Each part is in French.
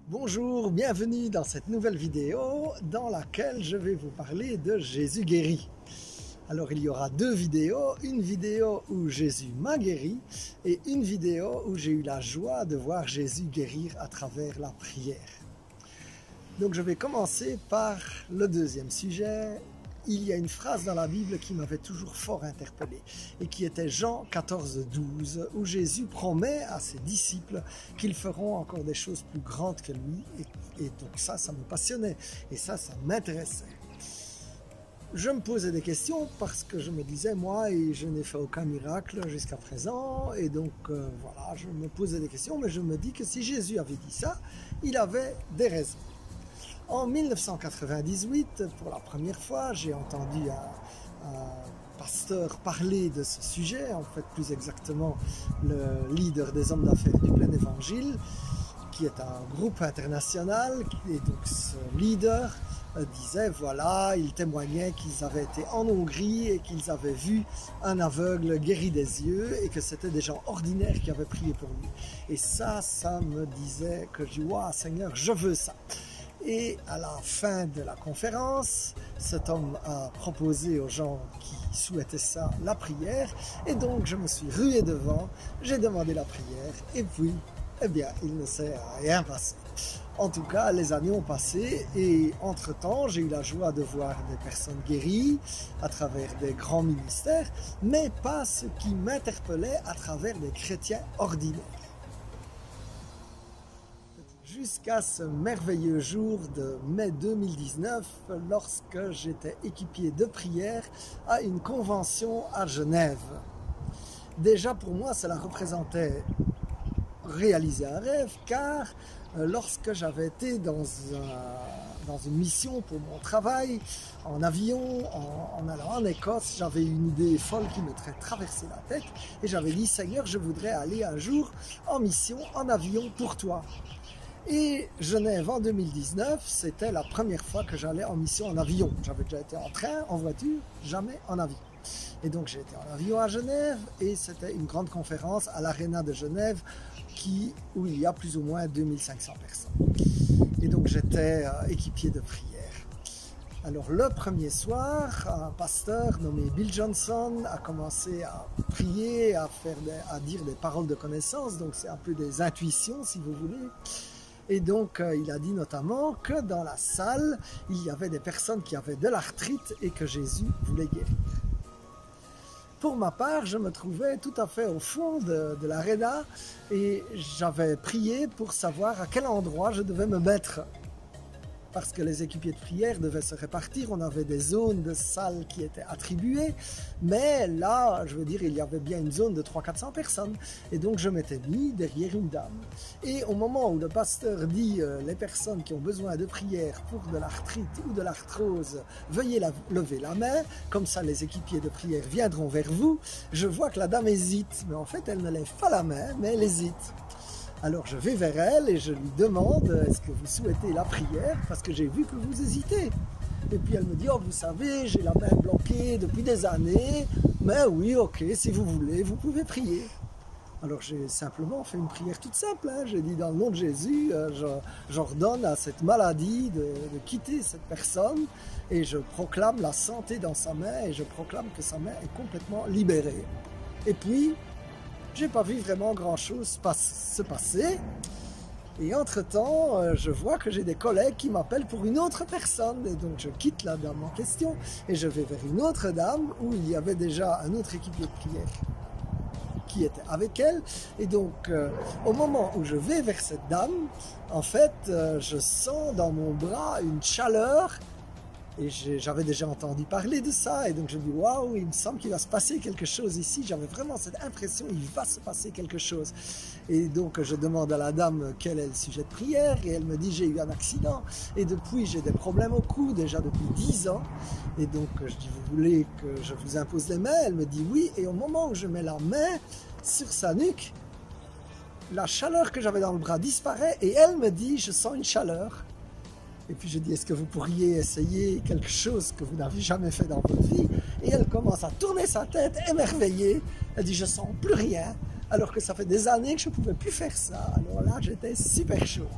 Bonjour, bienvenue dans cette nouvelle vidéo dans laquelle je vais vous parler de Jésus guéri. Alors il y aura deux vidéos, une vidéo où Jésus m'a guéri et une vidéo où j'ai eu la joie de voir Jésus guérir à travers la prière. Donc je vais commencer par le deuxième sujet. Il y a une phrase dans la Bible qui m'avait toujours fort interpellé et qui était Jean 14, 12, où Jésus promet à ses disciples qu'ils feront encore des choses plus grandes que lui. Et donc ça me passionnait et ça m'intéressait. Je me posais des questions parce que je me disais, moi, et je n'ai fait aucun miracle jusqu'à présent, et donc voilà, je me posais des questions, mais je me dis que si Jésus avait dit ça, il avait des raisons. En 1998, pour la première fois, j'ai entendu un pasteur parler de ce sujet, en fait plus exactement le leader des hommes d'affaires du plein évangile, qui est un groupe international, et donc ce leader disait, voilà, il témoignait qu'ils avaient été en Hongrie et qu'ils avaient vu un aveugle guéri des yeux et que c'était des gens ordinaires qui avaient prié pour lui. Et ça me disait que je dis, waouh Seigneur, je veux ça. Et à la fin de la conférence, cet homme a proposé aux gens qui souhaitaient ça la prière. Et donc je me suis rué devant, j'ai demandé la prière et puis, eh bien, il ne s'est rien passé. En tout cas, les années ont passé et entre-temps, j'ai eu la joie de voir des personnes guéries à travers des grands ministères, mais pas ce qui m'interpellait à travers des chrétiens ordinaires. Jusqu'à ce merveilleux jour de mai 2019, lorsque j'étais équipier de prière à une convention à Genève. Déjà pour moi, cela représentait réaliser un rêve, car lorsque j'avais été dans une mission pour mon travail, en avion, en allant en Écosse, j'avais une idée folle qui me traversait la tête, et j'avais dit, Seigneur, je voudrais aller un jour en mission, en avion pour toi. Et Genève en 2019, c'était la première fois que j'allais en mission en avion. J'avais déjà été en train, en voiture, jamais en avion. Et donc j'ai été en avion à Genève et c'était une grande conférence à l'Arena de Genève où il y a plus ou moins 2500 personnes. Et donc j'étais équipier de prière. Alors le premier soir, un pasteur nommé Bill Johnson a commencé à prier, à dire des paroles de connaissance, donc c'est un peu des intuitions si vous voulez. Et donc, il a dit notamment que dans la salle, il y avait des personnes qui avaient de l'arthrite et que Jésus voulait guérir. Pour ma part, je me trouvais tout à fait au fond de l'aréna et j'avais prié pour savoir à quel endroit je devais me mettre. Parce que les équipiers de prière devaient se répartir, on avait des zones de salles qui étaient attribuées, mais là, je veux dire, il y avait bien une zone de 300-400 personnes, et donc je m'étais mis derrière une dame. Et au moment où le pasteur dit les personnes qui ont besoin de prière pour de l'arthrite ou de l'arthrose, veuillez lever la main, comme ça les équipiers de prière viendront vers vous, je vois que la dame hésite, mais en fait elle ne lève pas la main, mais elle hésite. Alors je vais vers elle et je lui demande, est-ce que vous souhaitez la prière? Parce que j'ai vu que vous hésitez. Et puis elle me dit, oh vous savez, j'ai la main bloquée depuis des années, mais oui, ok, si vous voulez, vous pouvez prier. Alors j'ai simplement fait une prière toute simple, hein. J'ai dit dans le nom de Jésus, j'ordonne à cette maladie de quitter cette personne et je proclame la santé dans sa main et je proclame que sa main est complètement libérée. Et puis, j'ai pas vu vraiment grand chose se passer et entre-temps je vois que j'ai des collègues qui m'appellent pour une autre personne et donc je quitte la dame en question et je vais vers une autre dame où il y avait déjà un autre équipier de prière qui était avec elle et donc au moment où je vais vers cette dame, en fait je sens dans mon bras une chaleur. Et j'avais déjà entendu parler de ça, et donc je me dis, waouh, il me semble qu'il va se passer quelque chose ici. J'avais vraiment cette impression, il va se passer quelque chose. Et donc je demande à la dame quel est le sujet de prière, et elle me dit, j'ai eu un accident, et depuis j'ai des problèmes au cou, déjà depuis 10 ans. Et donc je dis, vous voulez que je vous impose les mains? Elle me dit oui, et au moment où je mets la main sur sa nuque, la chaleur que j'avais dans le bras disparaît, et elle me dit, je sens une chaleur. Et puis je dis, est-ce que vous pourriez essayer quelque chose que vous n'avez jamais fait dans votre vie? Et elle commence à tourner sa tête, émerveillée. Elle dit, je sens plus rien, alors que ça fait des années que je ne pouvais plus faire ça. Alors là, j'étais super chaud.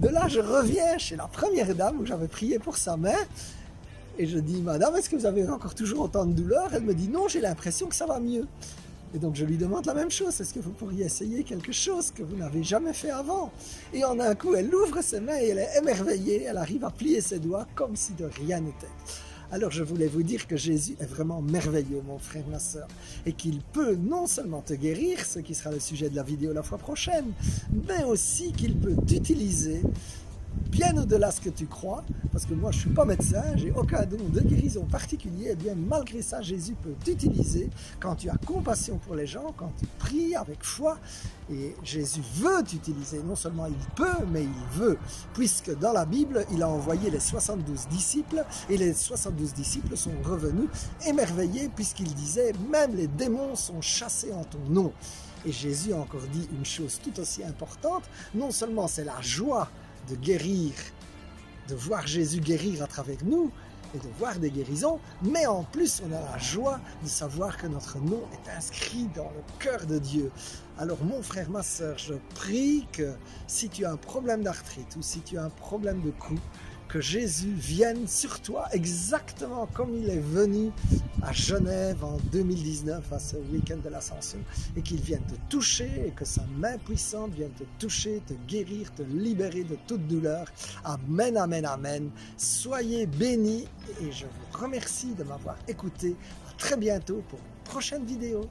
De là, je reviens chez la première dame où j'avais prié pour sa main. Et je dis, madame, est-ce que vous avez encore toujours autant de douleur? Elle me dit, non, j'ai l'impression que ça va mieux. Et donc je lui demande la même chose, est-ce que vous pourriez essayer quelque chose que vous n'avez jamais fait avant? Et en un coup, elle ouvre ses mains et elle est émerveillée, elle arrive à plier ses doigts comme si de rien n'était. Alors je voulais vous dire que Jésus est vraiment merveilleux, mon frère, ma soeur, et qu'il peut non seulement te guérir, ce qui sera le sujet de la vidéo la fois prochaine, mais aussi qu'il peut t'utiliser bien au-delà de ce que tu crois, parce que moi je ne suis pas médecin, j'ai aucun don de guérison particulier, et bien malgré ça Jésus peut t'utiliser quand tu as compassion pour les gens, quand tu pries avec foi, et Jésus veut t'utiliser, non seulement il peut, mais il veut, puisque dans la Bible il a envoyé les 72 disciples, et les 72 disciples sont revenus émerveillés, puisqu'ils disaient même les démons sont chassés en ton nom. Et Jésus a encore dit une chose tout aussi importante, non seulement c'est la joie de guérir, de voir Jésus guérir à travers nous et de voir des guérisons, mais en plus on a la joie de savoir que notre nom est inscrit dans le cœur de Dieu. Alors mon frère, ma soeur, je prie que si tu as un problème d'arthrite ou si tu as un problème de cou, que Jésus vienne sur toi exactement comme il est venu à Genève en 2019 à ce week-end de l'Ascension, et qu'il vienne te toucher et que sa main puissante vienne te toucher, te guérir, te libérer de toute douleur. Amen, amen, amen. Soyez bénis et je vous remercie de m'avoir écouté. À très bientôt pour une prochaine vidéo.